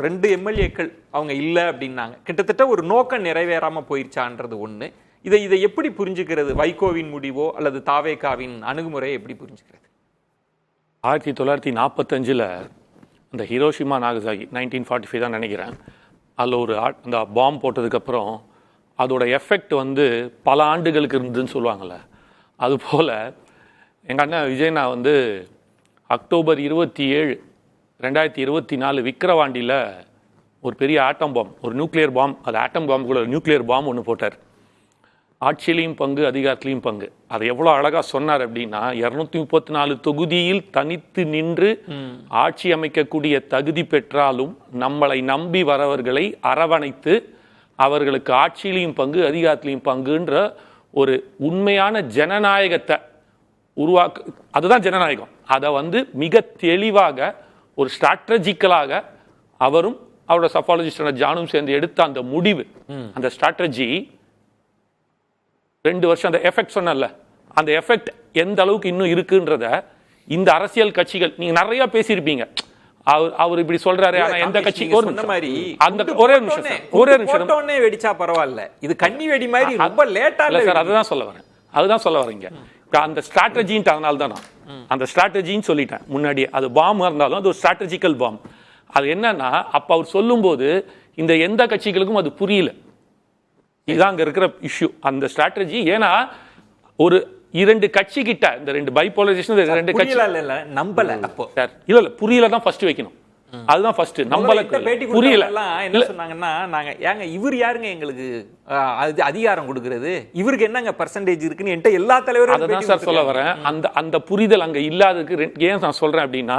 2 எம்எல்ஏக்கள் அவங்க இல்லை அப்படின்னாங்க. கிட்டத்தட்ட ஒரு நோக்கம் நிறைவேறாம போயிருச்சான்றது ஒண்ணு. இதை எப்படி புரிஞ்சுக்கிறது? வைகோவின் முடிவோ அல்லது தாவேகாவின் அணுகுமுறையை எப்படி புரிஞ்சுக்கிறது? 1945 அந்த ஹிரோஷிமா நாகசாகி 1945 தான் நினைக்கிறேன். அதில் ஒரு அந்த பாம்பு போட்டதுக்கப்புறம் அதோட எஃபெக்ட் வந்து பல ஆண்டுகளுக்கு இருந்ததுன்னு சொல்லுவாங்கள்ல. அதுபோல் எங்கள் அண்ணன் விஜயனா வந்து அக்டோபர் 27, 2024 விக்கிரவாண்டியில் ஒரு பெரிய ஆட்டம் பாம், ஒரு நியூக்ளியர் பாம், அது ஆட்டம் பாம்பு கூட நியூக்ளியர் பாம் ஒன்று போட்டார். ஆட்சியிலையும் பங்கு, அதிகாரத்திலையும் பங்கு. அதை எவ்வளோ அழகாக சொன்னார் அப்படின்னா, 234 தொகுதியில் தனித்து நின்று ஆட்சி அமைக்கக்கூடிய தகுதி பெற்றாலும் நம்மளை நம்பி வரவர்களை அரவணைத்து அவர்களுக்கு ஆட்சியிலையும் பங்கு, அதிகாரத்திலையும் பங்குன்ற ஒரு உண்மையான ஜனநாயகத்தை அதுதான் ஜனநாயகம். அதை வந்து மிக தெளிவாக ஒரு ஸ்ட்ராட்டஜிக்கலாக அவரும் அவரோட சஃபாலஜிஸ்டான ஜானும் சேர்ந்து எடுத்த அந்த முடிவு, அந்த ஸ்ட்ராட்டஜி 2 வருஷம் அந்த எஃபெக்ட் சொன்னல, அந்த எஃபெக்ட் எந்த அளவுக்கு இன்னும் இருக்குன்றத இந்த அரசியல் கட்சிகள் நீங்க நிறைய பேசியிருப்பீங்க. அவர் இப்படி சொல்றாரு, ஆனா எந்த கட்சி ஒரே நிமிஷம் வெடிச்சா பரவாயில்ல, இது கண்ணி வெடி மாதிரி ரொம்ப லேட்டா இல்ல சார். அதுதான் சொல்ல வரீங்க. அந்த ஸ்ட்ராட்டஜின்ட்டு அதனால தான் நான் அந்த ஸ்ட்ராட்டஜின்னு சொல்லிட்டேன் முன்னாடியே. அது பாம் இருந்தாலும் அது ஒரு ஸ்ட்ராட்டஜிக்கல் பாம். அது என்னன்னா, அப்ப அவர் சொல்லும் போது இந்த எந்த கட்சிகளுக்கும் அது புரியல. இதுதான் அங்க இருக்கிற இஷ்யூ, அந்த ஸ்ட்ராட்டஜி. ஏன்னா ஒரு 2 கட்சி கிட்ட இந்த 2 பைபோலரைசேஷன் 2 கட்சி நம்பல. அப்போ சார் இல்ல புரியல தான் ஃபர்ஸ்ட் வைக்கணும். அதுதான் ஃபர்ஸ்ட். நம்பல புரியல என்ன சொன்னாங்கன்னா, நாங்க ஏங்க இவர் யாருங்க எங்களுக்கு அதிகாரம் கொடுக்கிறது, இவருக்கு என்னங்க பெர்சன்டேஜ் இருக்குன்னு என்கிட்ட எல்லா தலைவரும் அதான் சார் சொல்ல வரேன். அந்த புரிதல் அங்க இல்லாததுக்கு ஏன் நான் சொல்றேன் அப்படின்னா,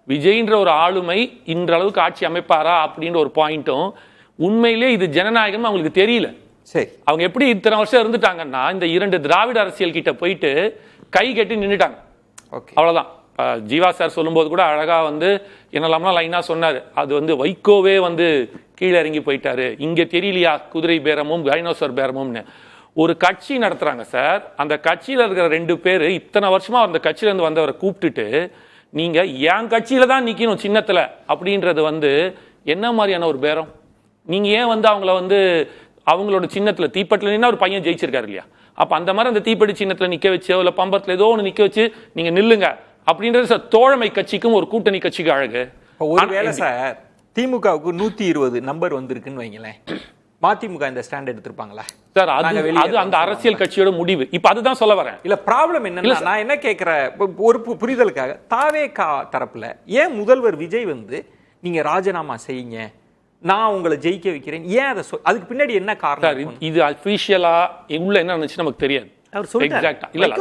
விஜய்ன்ற ஒரு ஆளுமை இன்றளவுக்கு ஆட்சி அமைப்பாரா அப்படின்ற ஒரு பாயிண்ட்டும் உண்மையிலே இது ஜனநாயகம் அவங்களுக்கு தெரியல. சரி, அவங்க எப்படி இத்தனை வருஷம் இருந்துட்டாங்கன்னா, இந்த 2 திராவிட அரசியல் கிட்ட போயிட்டு கை கட்டி நின்றுட்டாங்க. அவ்வளவுதான். ஜீவா சார் சொல்லும்போது கூட அழகா வந்து என்னெல்லாம்னா லைனா சொன்னாரு. அது வந்து வைகோவே வந்து கீழே இறங்கி போயிட்டாரு, இங்க தெரியலையா குதிரை பேரமும் டைனோசர் பேரமும்னு. ஒரு கட்சி நடத்துறாங்க சார், அந்த கட்சியில இருக்கிற 2 பேர் இத்தனை வருஷமா அந்த கட்சியில இருந்து வந்தவரை கூப்பிட்டுட்டு நீங்க என் கட்சியில தான் நிக்கணும் சின்னத்துல அப்படின்றது வந்து என்ன மாதிரியான ஒரு பேரம்? நீங்க ஏன் வந்து அவங்கள வந்து அவங்களோட சின்னத்துல தீப்பட்டில நின்னா ஒரு பையன் ஜெயிச்சிருக்காரு இல்லையா? அப்ப அந்த மாதிரி அந்த தீப்பெட்டி சின்னத்துல நிக்க வச்சு இல்ல பம்பரத்துல ஏதோ ஒன்று நிக்க வச்சு நீங்க நில்லுங்க அப்படின்றது சார் தோழமை கட்சிக்கும் ஒரு கூட்டணி கட்சிக்கு அழகு. ஒருவேளை சார் திமுகவுக்கு 120 நம்பர் வந்திருக்குன்னு வைங்களேன், மதிமுக இந்த ஸ்டாண்ட் எடுத்திருப்பாங்களா சார்? அது அந்த அரசியல் கட்சியோட முடிவு. இப்ப அதுதான் சொல்ல வரேன். இல்ல ப்ராப்ளம் என்னன்னா, நான் என்ன கேட்கிறேன் ஒரு புரிதலுக்காக, தாவேகா தரப்புல ஏன் முதல்வர் விஜய் வந்து நீங்க ராஜினாமா செய்யுங்க, நான் உங்களை ஜெயிக்க வைக்கிறேன், ஏன் அதை அதுக்கு பின்னாடி என்ன காரணம்? இது அபிஷியலா உள்ள என்ன நினைச்சு நமக்கு தெரியாது.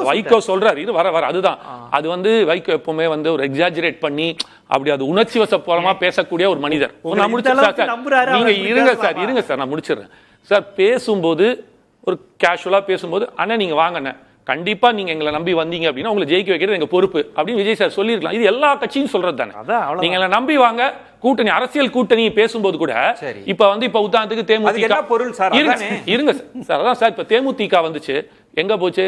வைகோ சொல்றாரு, இது வர அதுதான். அது வந்து வைகோ எப்பவுமே வந்து ஒரு எக்ஸாஜரேட் பண்ணி அப்படி அது உணர்ச்சி வசப்பூர்வமா பேசக்கூடிய ஒரு மனிதர். நான் முடிச்சிருக்கேன், நீங்க இருங்க சார், நான் முடிச்சிடுறேன் சார். பேசும்போது ஒரு கேஷுவலா பேசும்போது, அண்ணா நீங்க வாங்க, கண்டிப்பா நீங்க எங்களை நம்பி வந்தீங்க அப்படின்னா உங்களை ஜெயிக்க வைக்கிறது எங்க பொறுப்பு அப்படின்னு விஜய் சார் சொல்லிருக்கலாம். இது எல்லா கட்சியும் சொல்றது தானே. நீங்க எங்களை நம்பி வாங்க, கூட்டணி அரசியல் கூட்டணி பேசும்போது கூட இப்ப வந்து இப்ப உதாரணத்துக்கு தேமுதிக இருங்க சார், அதான் சார் இப்ப தேமுதிக வந்துச்சு, எங்க போச்சு?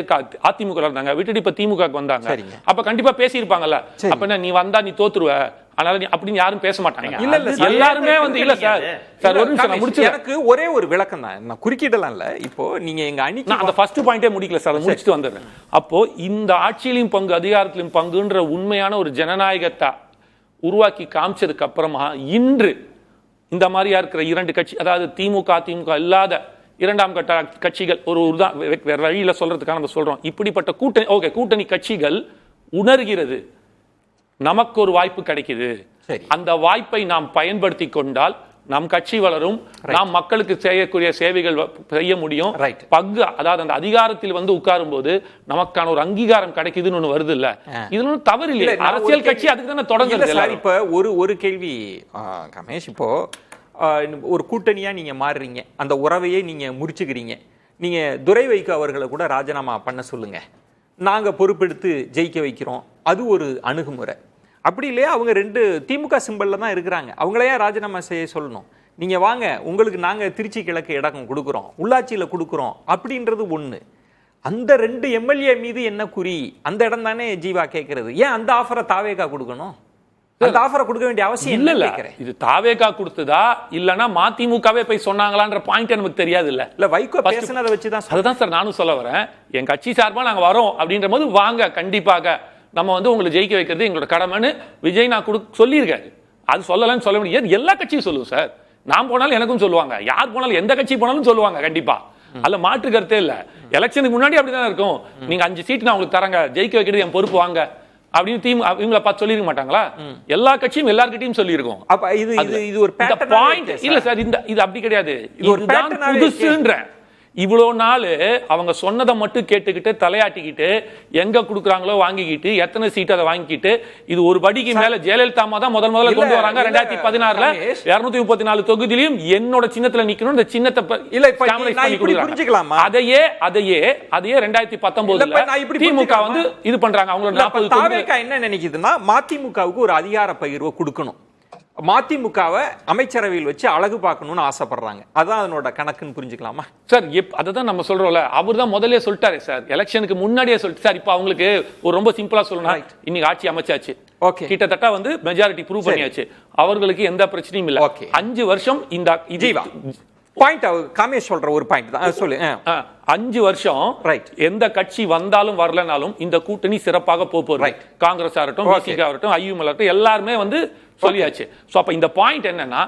அதிமுக இருந்தாங்க, விட்டுட்டு இப்ப திமுக வந்தாங்க. அப்ப கண்டிப்பா பேசியிருப்பாங்கல்ல. அப்ப என்ன நீ வந்தா நீ தோத்துருவ, அதனால அப்படின்னு யாரும் பேச மாட்டாங்க. எல்லாருமே வந்து இல்ல சார் சார் ஒரு நிமிஷம் முடிச்சு, எனக்கு ஒரே ஒரு விளக்கம் தான், நான் குறுக்கிடலாம் இல்ல. இப்போ நீங்க எங்க அணிக்கு அந்த ஃபர்ஸ்ட் பாயிண்டே முடிக்கல சார், முடிச்சுட்டு வந்துடுறேன். அப்போ இந்த ஆட்சியிலும் பங்கு அதிகாரத்திலும் பங்குன்ற உண்மையான ஒரு ஜனநாயகத்தை உருவாக்கி காமிச்சதுக்கு அப்புறமா இன்று இந்த மாதிரியா இருக்கிற 2 கட்சி, அதாவது திமுக அதிமுக இல்லாத 2ஆம் கட்ட கட்சிகள், ஒரு வேற வழியில சொல்றதுக்காக நம்ம சொல்றோம், இப்படிப்பட்ட கூட்டணி கட்சிகள் உணர்கிறது நமக்கு ஒரு வாய்ப்பு கிடைக்குது, அந்த வாய்ப்பை நாம் பயன்படுத்தி கொண்டால் நம் கட்சி வளரும், நாம் மக்களுக்கு செய்யக்கூடிய சேவைகள் செய்ய முடியும். பங்கு அதாவது அந்த அதிகாரத்தில் வந்து உட்காரும் போது நமக்கான ஒரு அங்கீகாரம் கிடைக்குதுன்னு ஒண்ணு வருது இல்ல, இது ஒன்றும் தவறு இல்லை. அரசியல் கட்சி அதுக்கு தானே தொடங்குது. இப்ப ஒரு கேள்வி கமேஷ், இப்போ ஒரு கூட்டணியா நீங்க மாறுறீங்க, அந்த உறவையே நீங்க முறிச்சுக்கிறீங்க, நீங்க துரை வைகோ அவர்களை கூட ராஜினாமா பண்ண சொல்லுங்க, நாங்க பொறுப்பெடுத்து ஜெயிக்க வைக்கிறோம், அது ஒரு அணுகுமுறை. அப்படி இல்லையா, அவங்க 2 திமுக சிம்பல்ல தான் இருக்கிறாங்க, அவங்களையா ராஜினாமா செய்ய சொல்லணும், நீங்க வாங்க உங்களுக்கு நாங்க திருச்சி கிழக்கு இடம் கொடுக்குறோம், உள்ளாட்சியில கொடுக்குறோம் அப்படின்றது ஒண்ணு. அந்த 2 எம்எல்ஏ மீது என்ன குறி, அந்த இடம் தானே ஜீவா கேட்கறது. ஏன் அந்த ஆஃபரை தாவேகா கொடுக்கணும்? அந்த ஆஃபரை கொடுக்க வேண்டிய அவசியம் இல்ல இல்ல. இது தாவேகா கொடுத்ததா இல்லனா மதிமுகவே போய் சொன்னாங்களான்ற பாயிண்ட் நமக்கு தெரியாது இல்ல வைகோ பேசினதை வச்சுதான் அதுதான் சார் நானும் சொல்ல வரேன். என் கட்சி சார்பா நாங்க வரோம் அப்படின்ற போது வாங்க கண்டிப்பாக நம்ம வந்து உங்களை ஜெயிக்க வைக்கிறது எங்களோட கடமைன்னு விஜய் நான் சொல்லியிருக்காரு. அது சொல்லலன்னு சொல்ல முடியாது. எல்லா கட்சியும் சொல்லுவோம் சார். நான் போனாலும் எனக்கும் சொல்லுவாங்க, யார் போனாலும் எந்த கட்சி போனாலும் சொல்லுவாங்க கண்டிப்பா. அல்ல மாற்று கருத்தே இல்ல. எலெக்ஷனுக்கு முன்னாடி அப்படிதான் இருக்கும். நீங்க 5 சீட் நான் உங்களுக்கு தரங்க, ஜெயிக்க வைக்கிறது என் பொறுப்பு வாங்க அப்படின்னு இவங்களை பார்த்து சொல்லிருக்க மாட்டாங்களா? எல்லா கட்சியும் எல்லார்கிட்டயும் சொல்லியிருக்கோம். அப்ப இது ஒரு பாயிண்ட் இல்ல சார். இது அப்படி கிடையாது. இதுதான் புதுசுன்ற. இவ்வளவு நாள் அவங்க சொன்னதை மட்டும் கேட்டுக்கிட்டு தலையாட்டிக்கிட்டு எங்க குடுக்குறாங்களோ வாங்கிக்கிட்டு எத்தனை சீட் அதை வாங்கிக்கிட்டு இது ஒரு படிக்கு மேல ஜெயலலிதா தான் முதல்ல கொண்டு வராங்க. 2016ல 234 தொகுதியிலும் என்னோட சின்னத்துல நிக்கணும். இந்த சின்னத்தை அதையே 2019 திமுக வந்து இது பண்றாங்க. அவங்களோட 40 என்ன நினைக்குதுன்னா மதிமுகவுக்கு ஒரு அதிகார பகிர்வு கொடுக்கணும். மதிமுகவை அமைச்சரவையில் வச்சு அழகு பார்க்கணும்னு ஆசைப்படுறாங்க. அதான் அதனோட கணக்குன்னு புரிஞ்சுக்கலாமா சார்? அததான் நம்ம சொல்றோம்ல. அவர் தான் முதல்ல சொல்லிட்டாரு சார், எலெக்ஷனுக்கு முன்னாடியே சொல்லிட்டு சார். இப்போ அவங்களுக்கு ஒரு ரொம்ப சிம்பிளா சொல்லணும், இன்னைக்கு ஆட்சி அமைச்சாச்சு, கிட்டத்தட்ட வந்து மெஜாரிட்டி ப்ரூவ் பண்ணியாச்சு, அவர்களுக்கு எந்த பிரச்சனையும் இல்ல. 5 வருஷம் இந்த பாயிண்ட் காமேஷ் சொல்ற ஒரு பாயிண்ட் தான் சொல்லு. 5 வருஷம் எந்த கட்சி வந்தாலும் வரலனாலும் இந்த கூட்டணி சிறப்பாக போகுது. காங்கிரஸ் ஆகட்டும், பிசிக ஆகட்டும், ஐயுஎம்எல் ஆகட்டும், எல்லாருமே வந்து சொல்லியாச்சு. சோ அப்ப இந்த பாயிண்ட் என்னன்னா,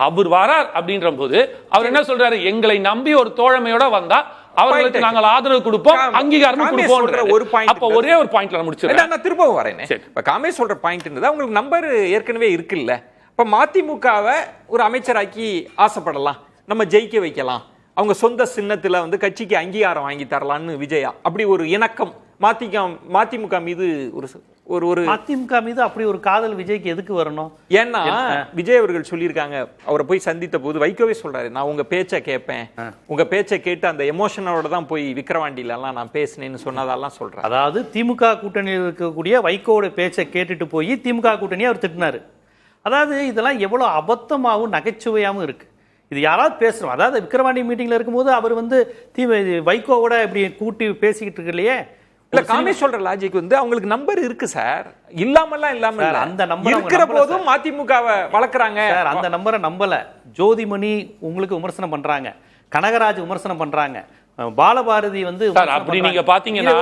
அவர் வரார் அப்படின்ற போது அவர் என்ன சொல்றாரு, எங்களை நம்பி ஒரு தோழமையோட வந்தா அவர்களுக்கு நாங்கள் ஆதரவு கொடுப்போம், அங்கீகாரம் கொடுப்போம். ஒரு பாயிண்ட். அப்ப ஒரே ஒரு பாயிண்ட்ல நான் முடிச்சிடுறேன். நான் திரும்பவும் வரேன். இப்ப காமேஷ் சொல்ற பாயிண்ட் உங்களுக்கு நம்பர் ஏற்கனவே இருக்குல்ல. இப்ப மதிமுகவை ஒரு அமைச்சராக்கி ஆசைப்படலாம், நம்ம ஜெயிக்க வைக்கலாம், அவங்க சொந்த சின்னத்துல வந்து கட்சிக்கு அங்கீகாரம் வாங்கி தரலாம்னு விஜயா அப்படி ஒரு இணக்கம் மதிமுக மீது ஒரு மதிமுக மீது அப்படி ஒரு காதல் விஜய்க்கு எதுக்கு வரணும்? ஏன்னா விஜய் அவர்கள் சொல்லியிருக்காங்க, அவரை போய் சந்தித்த போது வைகோவே சொல்றாரு, நான் உங்க பேச்சை கேட்பேன், உங்க பேச்சை கேட்டு அந்த எமோஷனோட தான் போய் விக்கிரவாண்டியில எல்லாம் நான் பேசினேன்னு சொன்னதெல்லாம் சொல்றேன். அதாவது திமுக கூட்டணியில் இருக்கக்கூடிய வைகோவோட பேச்சை கேட்டுட்டு போய் திமுக கூட்டணியை அவர் திட்டினாரு. அதாவது இதெல்லாம் எவ்வளவு அபத்தமாகவும் நகைச்சுவையாகவும் இருக்கு. இது யாராவது பேசுறோம். அதாவது விக்கிரவாண்டி மீட்டிங்ல இருக்கும்போது அவர் வந்து வைகோவோட இப்படி கூட்டி பேசிக்கிட்டு இருக்கு இல்லையே. இல்ல காமேஷ் சொல்ற லாஜிக் வந்து அவங்களுக்கு நம்பர் இருக்கு சார், இல்லாமலாம் இல்லாம அந்த நம்பர் இருக்கிற போதும் மதிமுகவை வளர்க்கறாங்க சார். அந்த நம்பரை நம்பல. ஜோதிமணி உங்களுக்கு விமர்சனம் பண்றாங்க, கனகராஜ் விமர்சனம் பண்றாங்க, பாலபாரதி வந்து அப்படி நீங்க பாத்தீங்கன்னா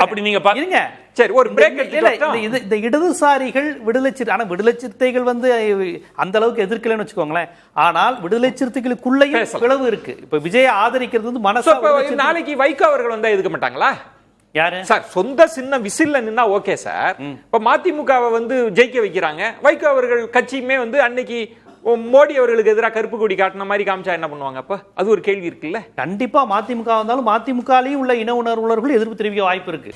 அப்படி நீங்க பாத்தீங்க. சரி, ஒரு பிரேக் இந்த இடதுசாரிகள் விடுதலை சிறுத்தைகள் வந்து அந்த அளவுக்கு எதிர்க்கலன்னு வச்சுக்கோங்களேன். ஆனால் விடுதலை சிறுத்தைகளுக்குள்ளேயும் பிளவு இருக்கு. இப்ப விஜய் ஆதரிக்கிறது வந்து மனசு. நாளைக்கு வைகோ அவர்கள் வந்தா எதுக்க மாட்டாங்களா? யாரு சார் சொந்த சின்ன விசில்ல நின்னா ஓகே சார். இப்ப மதிமுகவை வந்து ஜெயிக்க வைக்கிறாங்க, வைகோ அவர்கள் கட்சியுமே வந்து அன்னைக்கு மோடி அவர்களுக்கு எதிராக கருப்பு கொடி காட்டின மாதிரி காமிச்சா என்ன பண்ணுவாங்க? அப்ப அது ஒரு கேள்வி இருக்குல்ல. கண்டிப்பா மதிமுக வந்தாலும் மதிமுகலையும் உள்ள இன உணர்வுள்ளவர்கள் எதிர்ப்பு தெரிவிக்க வாய்ப்பு இருக்கு.